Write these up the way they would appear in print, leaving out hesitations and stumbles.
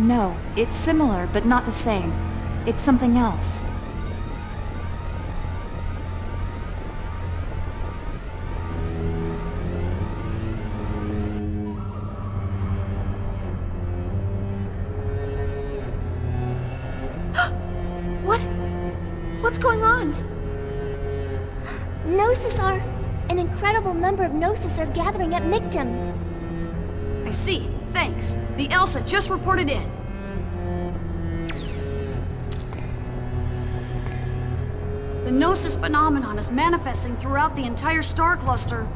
No, it's similar, but not the same. It's something else. What's going on? Gnosis are... An incredible number of Gnosis are gathering at Mictum. I see. Thanks. The Elsa just reported in. The Gnosis phenomenon is manifesting throughout the entire star cluster.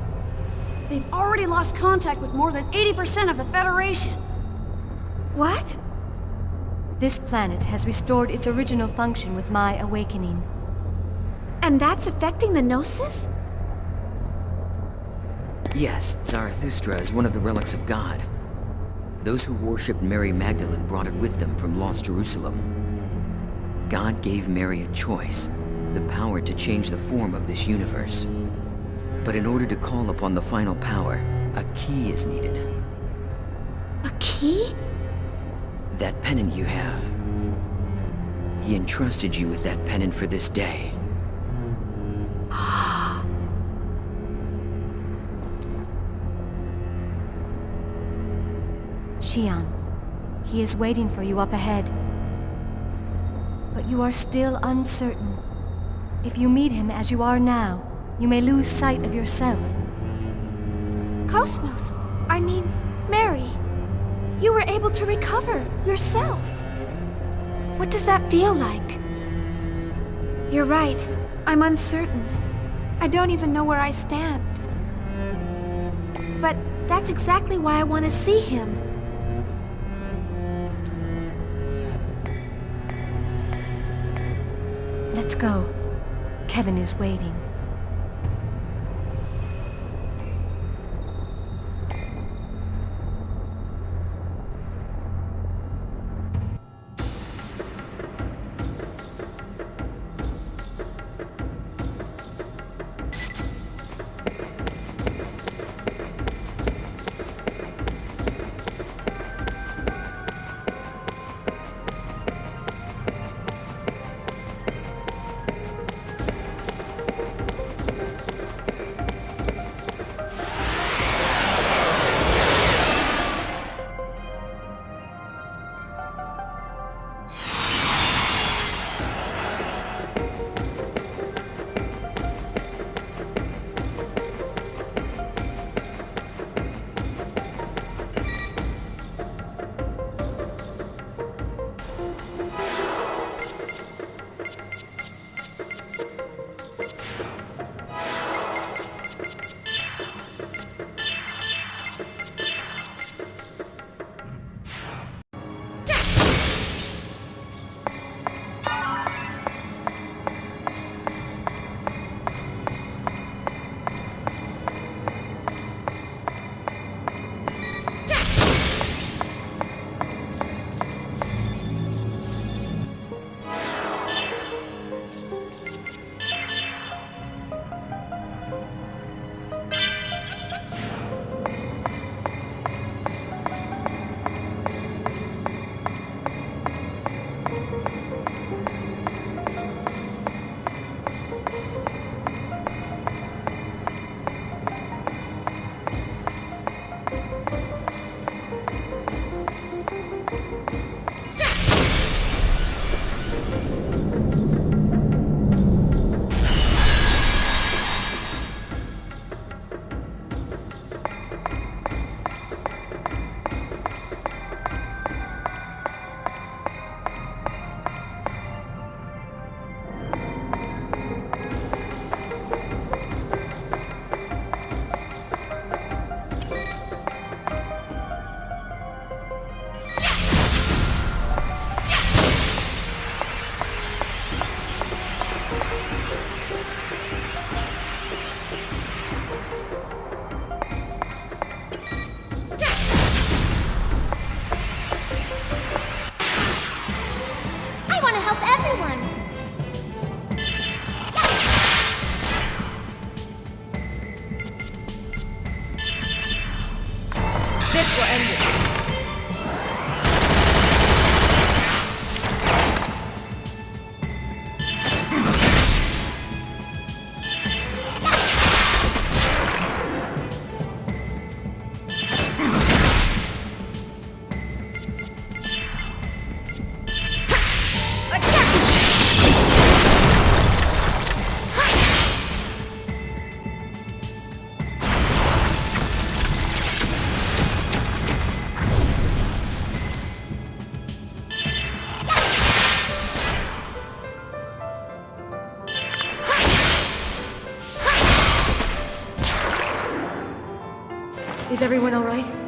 They've already lost contact with more than 80% of the Federation. What? This planet has restored its original function with my awakening. And that's affecting the Gnosis? Yes, Zarathustra is one of the relics of God. Those who worshipped Mary Magdalene brought it with them from lost Jerusalem. God gave Mary a choice, the power to change the form of this universe. But in order to call upon the final power, a key is needed. A key? That pennant you have. He entrusted you with that pennant for this day. Xian, he is waiting for you up ahead. But you are still uncertain. If you meet him as you are now, you may lose sight of yourself. Cosmos, I mean, Mary. You were able to recover, yourself. What does that feel like? You're right. I'm uncertain. I don't even know where I stand. But that's exactly why I want to see him. Let's go. Kevin is waiting. Is everyone all right?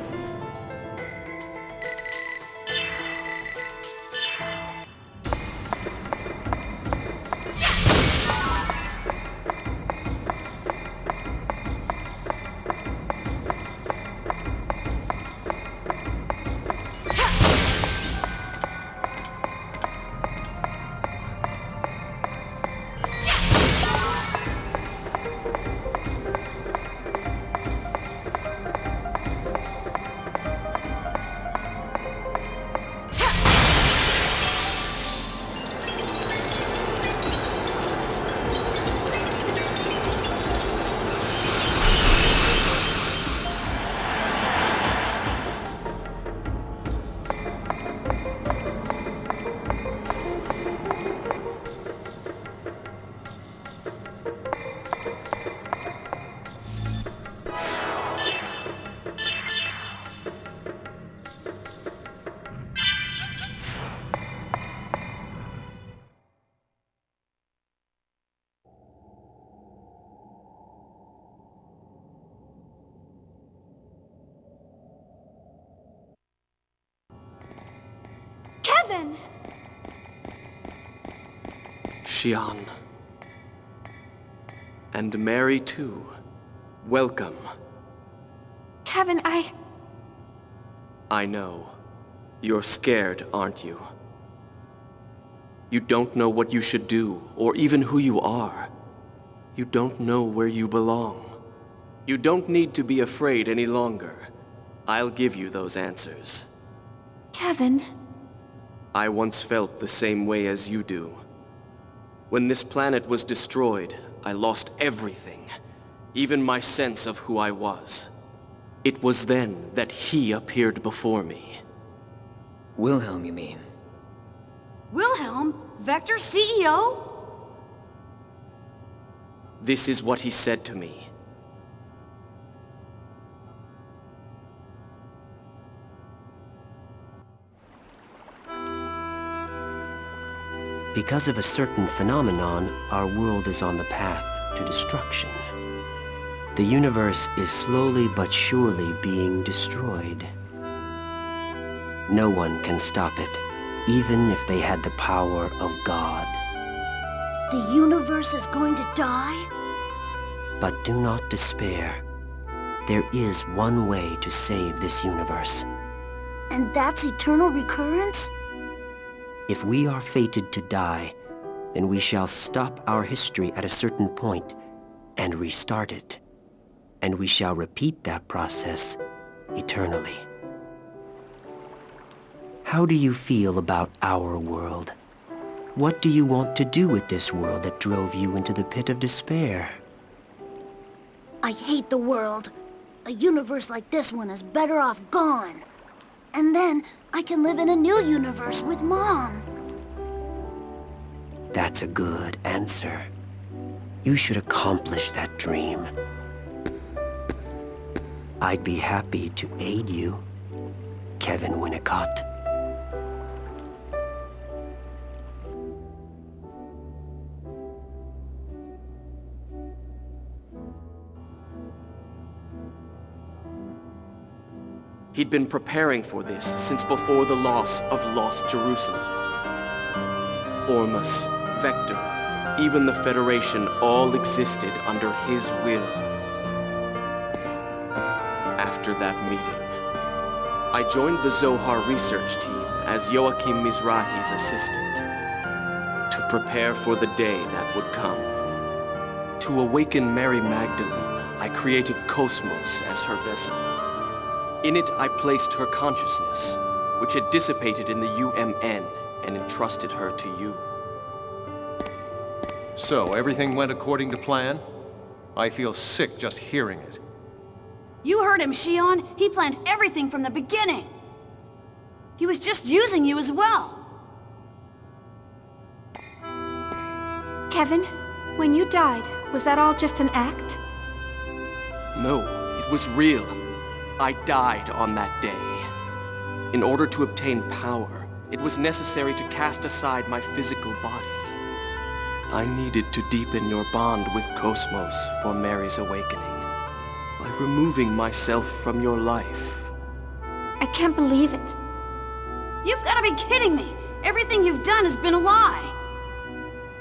Kevin! Xian. And Mary too. Welcome. Kevin, I know. You're scared, aren't you? You don't know what you should do, or even who you are. You don't know where you belong. You don't need to be afraid any longer. I'll give you those answers. Kevin... I once felt the same way as you do. When this planet was destroyed, I lost everything, even my sense of who I was. It was then that he appeared before me. Wilhelm, you mean? Wilhelm? Vector's CEO? This is what he said to me. Because of a certain phenomenon, our world is on the path to destruction. The universe is slowly but surely being destroyed. No one can stop it, even if they had the power of God. The universe is going to die? But do not despair. There is one way to save this universe. And that's eternal recurrence? If we are fated to die, then we shall stop our history at a certain point and restart it. And we shall repeat that process eternally. How do you feel about our world? What do you want to do with this world that drove you into the pit of despair? I hate the world. A universe like this one is better off gone. And then I can live in a new universe with Mom. That's a good answer. You should accomplish that dream. I'd be happy to aid you, Kevin Winnicott. He'd been preparing for this since before the loss of Lost Jerusalem. Ormus, Vector, even the Federation all existed under his will. After that meeting, I joined the Zohar research team as Joachim Mizrahi's assistant, to prepare for the day that would come. To awaken Mary Magdalene, I created Cosmos as her vessel. In it, I placed her consciousness, which had dissipated in the UMN, and entrusted her to you. So, everything went according to plan? I feel sick just hearing it. You heard him, Xian. He planned everything from the beginning. He was just using you as well. Kevin, when you died, was that all just an act? No, it was real. I died on that day. In order to obtain power, it was necessary to cast aside my physical body. I needed to deepen your bond with Cosmos for Mary's awakening. I removing myself from your life. I can't believe it. You've got to be kidding me! Everything you've done has been a lie!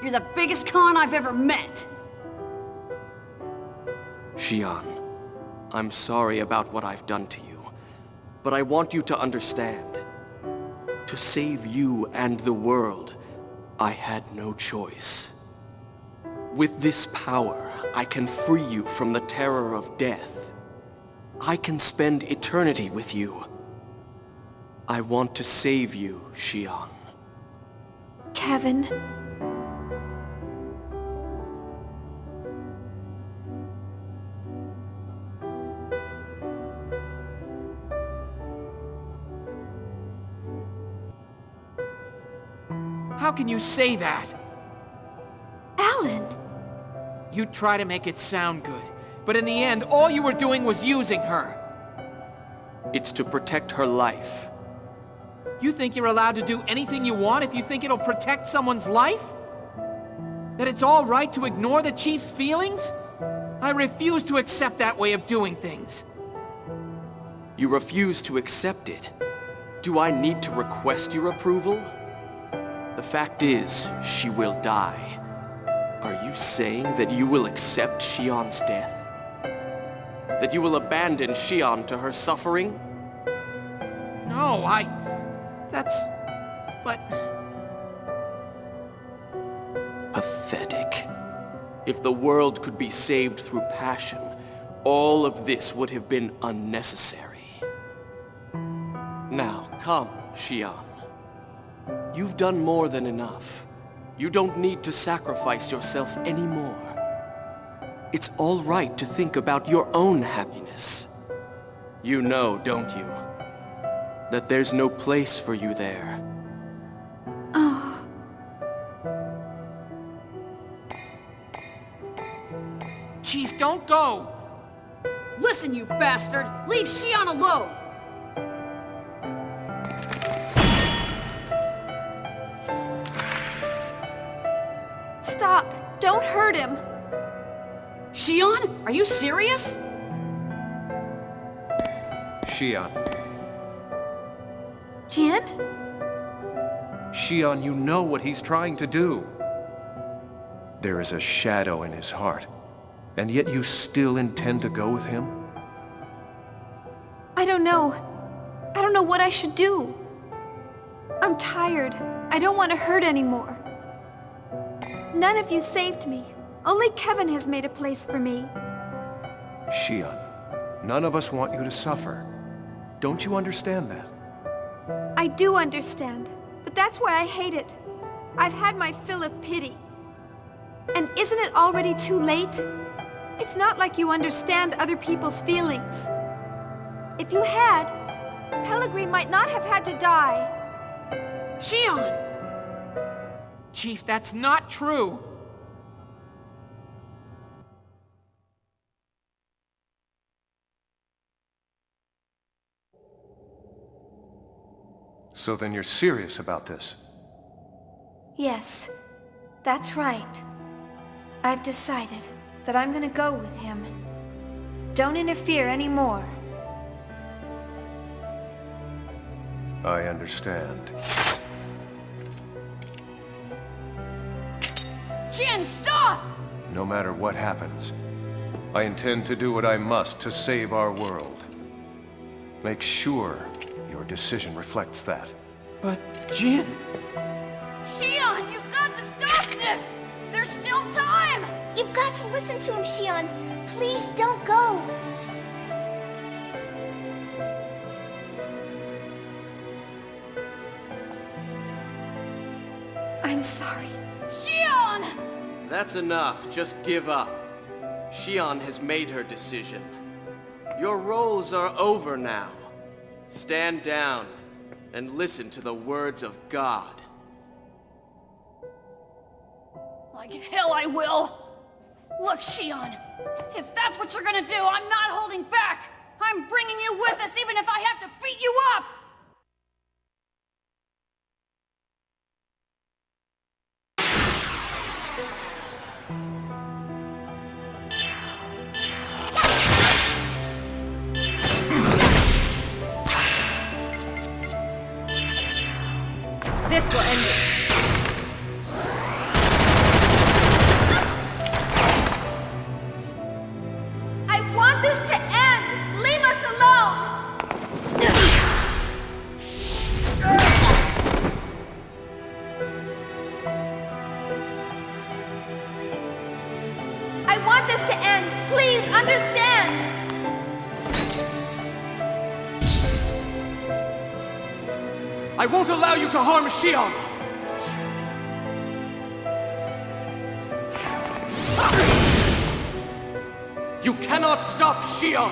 You're the biggest con I've ever met! Xian, I'm sorry about what I've done to you, but I want you to understand. To save you and the world, I had no choice. With this power, I can free you from the terror of death. I can spend eternity with you. I want to save you, Xian. Kevin. How can you say that? Alan! You try to make it sound good, but in the end, all you were doing was using her. It's to protect her life. You think you're allowed to do anything you want if you think it'll protect someone's life? That it's all right to ignore the Chief's feelings? I refuse to accept that way of doing things. You refuse to accept it? Do I need to request your approval? The fact is, she will die. Are you saying that you will accept Xian's death? That you will abandon Xian to her suffering? No, but... Pathetic. If the world could be saved through passion, all of this would have been unnecessary. Now, come, Xian. You've done more than enough. You don't need to sacrifice yourself anymore. It's all right to think about your own happiness. You know, don't you? That there's no place for you there. Oh. Chief, don't go! Listen, you bastard! Leave Xian alone! Stop! Don't hurt him! Xian? Are you serious? Xian. Jian? Xian, you know what he's trying to do. There is a shadow in his heart, and yet you still intend to go with him? I don't know. I don't know what I should do. I'm tired. I don't want to hurt anymore. None of you saved me. Only Kevin has made a place for me. Xian, none of us want you to suffer. Don't you understand that? I do understand, but that's why I hate it. I've had my fill of pity. And isn't it already too late? It's not like you understand other people's feelings. If you had, Pellegrin might not have had to die. Xian! Chief, that's not true! So then you're serious about this? Yes, that's right. I've decided that I'm gonna go with him. Don't interfere anymore. I understand. Jian, stop! No matter what happens, I intend to do what I must to save our world. Make sure your decision reflects that. But, Jian... Xian, you've got to stop this! There's still time! You've got to listen to him, Xian. Please don't go. I'm sorry. Xian! That's enough. Just give up. Xian has made her decision. Your roles are over now. Stand down and listen to the words of God. Like hell I will! Look, Xian, if that's what you're gonna do, I'm not holding back! I'm bringing you with us even if I have to beat you up! This will end it. I want this to end! Leave us alone! I want this to end! Please understand! I won't allow you to harm Xion! You cannot stop Xion!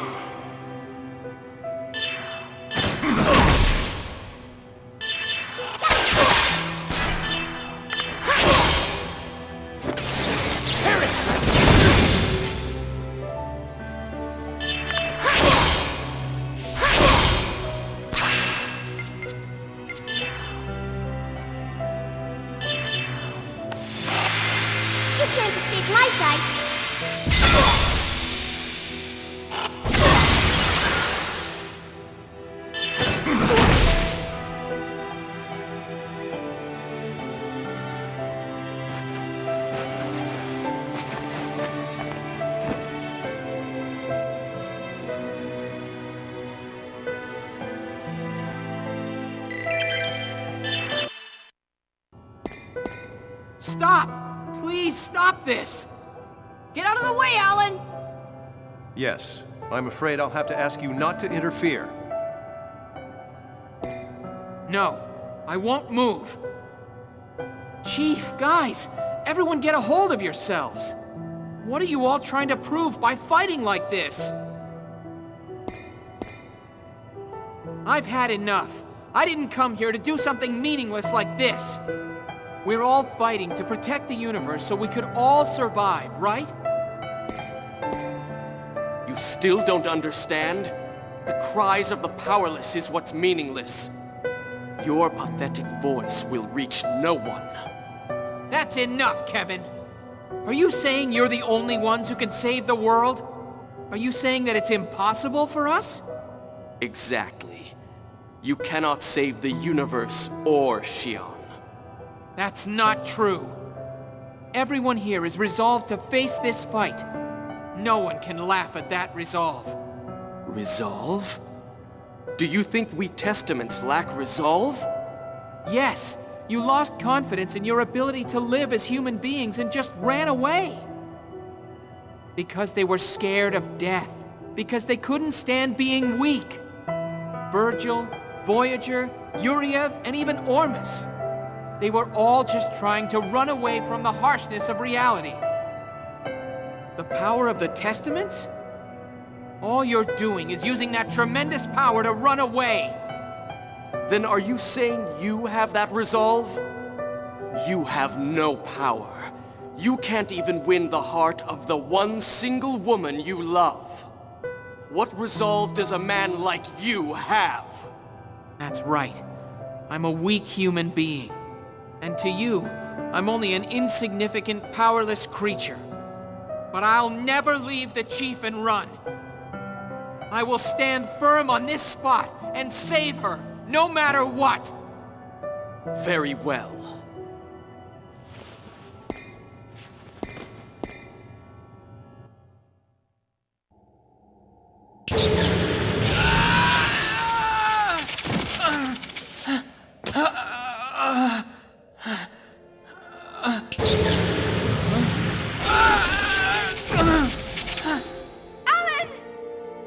Stop! Please stop this! Get out of the way, Alan! Yes, I'm afraid I'll have to ask you not to interfere. No, I won't move. Chief, guys, everyone get a hold of yourselves. What are you all trying to prove by fighting like this? I've had enough. I didn't come here to do something meaningless like this. We're all fighting to protect the universe so we could all survive, right? You still don't understand? The cries of the powerless is what's meaningless. Your pathetic voice will reach no one. That's enough, Kevin. Are you saying you're the only ones who can save the world? Are you saying that it's impossible for us? Exactly. You cannot save the universe or Xion. That's not true. Everyone here is resolved to face this fight. No one can laugh at that resolve. Resolve? Do you think we Testaments lack resolve? Yes, you lost confidence in your ability to live as human beings and just ran away. Because they were scared of death. Because they couldn't stand being weak. Virgil, Voyager, Yuriev, and even Ormus. They were all just trying to run away from the harshness of reality. The power of the Testaments? All you're doing is using that tremendous power to run away. Then are you saying you have that resolve? You have no power. You can't even win the heart of the one single woman you love. What resolve does a man like you have? That's right. I'm a weak human being. And to you, I'm only an insignificant, powerless creature. But I'll never leave the Chief and run. I will stand firm on this spot and save her, no matter what. Very well.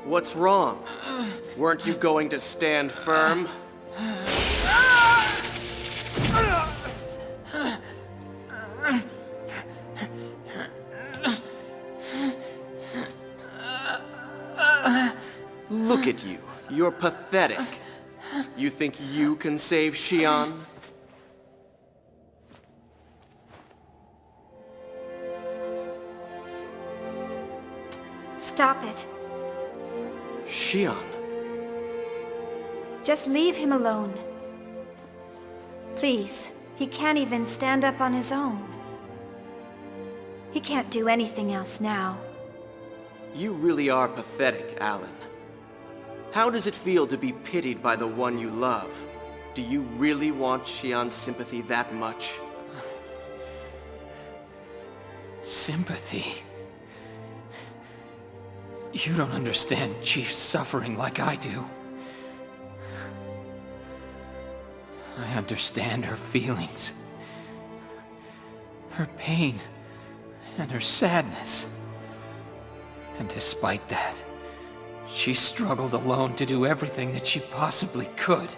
What's wrong? Weren't you going to stand firm? Look at you. You're pathetic. You think you can save Xion? Stop it. Xion. Just leave him alone. Please. He can't even stand up on his own. He can't do anything else now. You really are pathetic, Alan. How does it feel to be pitied by the one you love? Do you really want Xian's sympathy that much? Sympathy? You don't understand Chief's suffering like I do. I understand her feelings, her pain, and her sadness. And despite that, she struggled alone to do everything that she possibly could.